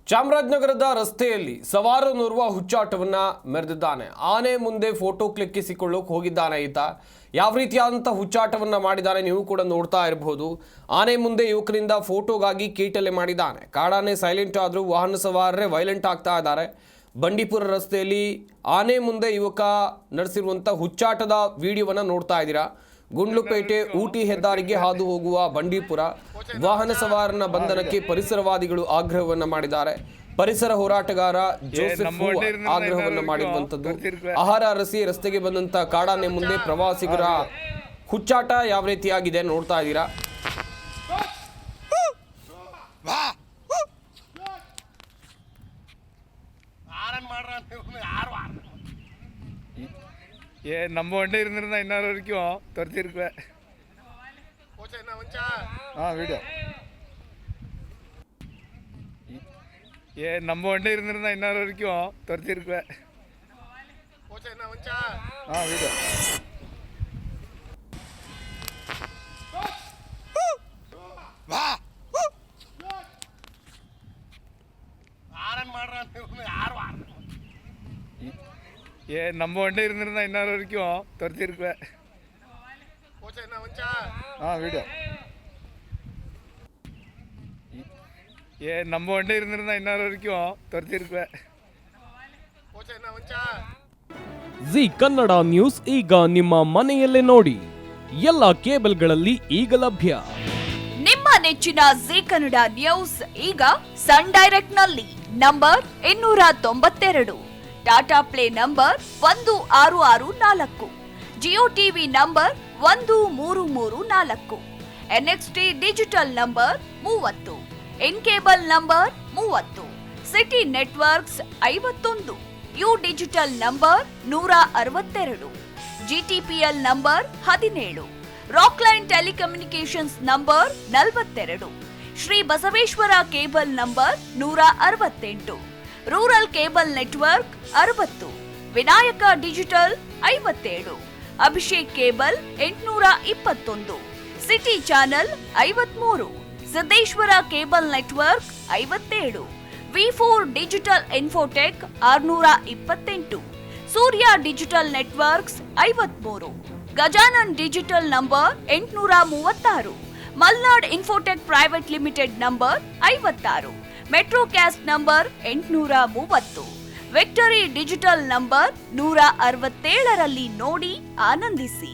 ಚಾಮರಾಜನಗರದ ರಸ್ತೆಯಲ್ಲಿ ಸವಾರನೋರ್ವ ಹುಚ್ಚಾಟವನ್ನ ಮೆರೆದಿದ್ದಾನೆ. ಆನೆ ಮುಂದೆ ಫೋಟೋ ಕ್ಲಿಕ್ಕಿಸಿಕೊಳ್ಳೋಕೆ ಹೋಗಿದ್ದಾನೆ ಈತ. ಯಾವ ರೀತಿಯಾದಂಥ ಹುಚ್ಚಾಟವನ್ನ ಮಾಡಿದ್ದಾನೆ ನೀವು ಕೂಡ ನೋಡ್ತಾ ಇರಬಹುದು. ಆನೆ ಮುಂದೆ ಯುವಕರಿಂದ ಫೋಟೋಗಾಗಿ ಕೀಟಲೆ ಮಾಡಿದ್ದಾನೆ. ಕಾಡಾನೆ ಸೈಲೆಂಟ್ ಆದರೂ ವಾಹನ ಸವಾರರೇ ವೈಲೆಂಟ್ ಆಗ್ತಾ ಇದ್ದಾರೆ. ಬಂಡೀಪುರ ರಸ್ತೆಯಲ್ಲಿ ಆನೆ ಮುಂದೆ ಯುವಕ ನಡೆಸಿರುವಂಥ ಹುಚ್ಚಾಟದ ವಿಡಿಯೋವನ್ನು ನೋಡ್ತಾ ಇದ್ದೀರಾ. ಗುಂಡ್ಲುಪೇಟೆ ಊಟಿ ಹೆದ್ದಾರಿಗೆ ಹಾದು ಹೋಗುವ ಬಂಡೀಪುರ ವಾಹನ ಸವಾರನ ಬಂಧನಕ್ಕೆ ಪರಿಸರವಾದಿಗಳು ಆಗ್ರಹವನ್ನ ಮಾಡಿದ್ದಾರೆ. ಪರಿಸರ ಹೋರಾಟಗಾರ ಜೋಸೆಫ್ ಆಗ್ರಹವನ್ನ ಮಾಡಿರುವಂತದ್ದು. ಆಹಾರ ಅರಸಿ ರಸ್ತೆಗೆ ಬಂದಂತ ಕಾಡಾನೆ ಮುಂದೆ ಪ್ರವಾಸಿಗರ ಹುಚ್ಚಾಟ ಯಾವ ರೀತಿಯಾಗಿದೆ ನೋಡ್ತಾ ಇದ್ದೀರಾ. நம்ம வண்டி இருந்திருந்தா இன்னொரு வரைக்கும் துரத்திருக்குவேன். வீடியோ நம்ம வண்டி இருந்திருந்தா இன்னொரு வரைக்கும் துரத்திருக்குவேன். வீடியோ நம்ம வண்டி இருந்திருந்தா இன்னொரு வரைக்கும் துரத்திருக்குவேன். வீடியோ நம்ம வண்டி இருந்திருந்தா இன்னொரு வரைக்கும் துரத்திருக்குவேன். ಜಿ ಕನ್ನಡ ನ್ಯೂಸ್ ಈಗ ನಿಮ್ಮ ಮನೆಯಲ್ಲೇ ನೋಡಿ. ಎಲ್ಲ ಕೇಬಲ್ಗಳಲ್ಲಿ ಈಗ ಲಭ್ಯ. ನಿಮ್ಮ ನೆಚ್ಚಿನ ಜಿ ಕನ್ನಡ ನ್ಯೂಸ್ ಈಗ ಸನ್ ಡೈರೆಕ್ಟ್ ನಲ್ಲಿ number 292, Tata play number 1664, Jio TV number 1334, NXT digital number 30, in cable number 30, city networks 51, U digital number 162, GTPL number 17, rockline telecommunications number 42, Shri Basaveshwara cable number 168, rural cable network 60, Vinayaka digital 57, Abhishek cable 821, city channel 53, Siddeshwara cable network 57, ವಿ4 digital infotech 628, Surya digital networks 53, Gajanan digital number 836, Malnad infotech private limited number 56, metro cast number 830, victory digital number 167ರಲ್ಲಿ ನೋಡಿ ಆನಂದಿಸಿ.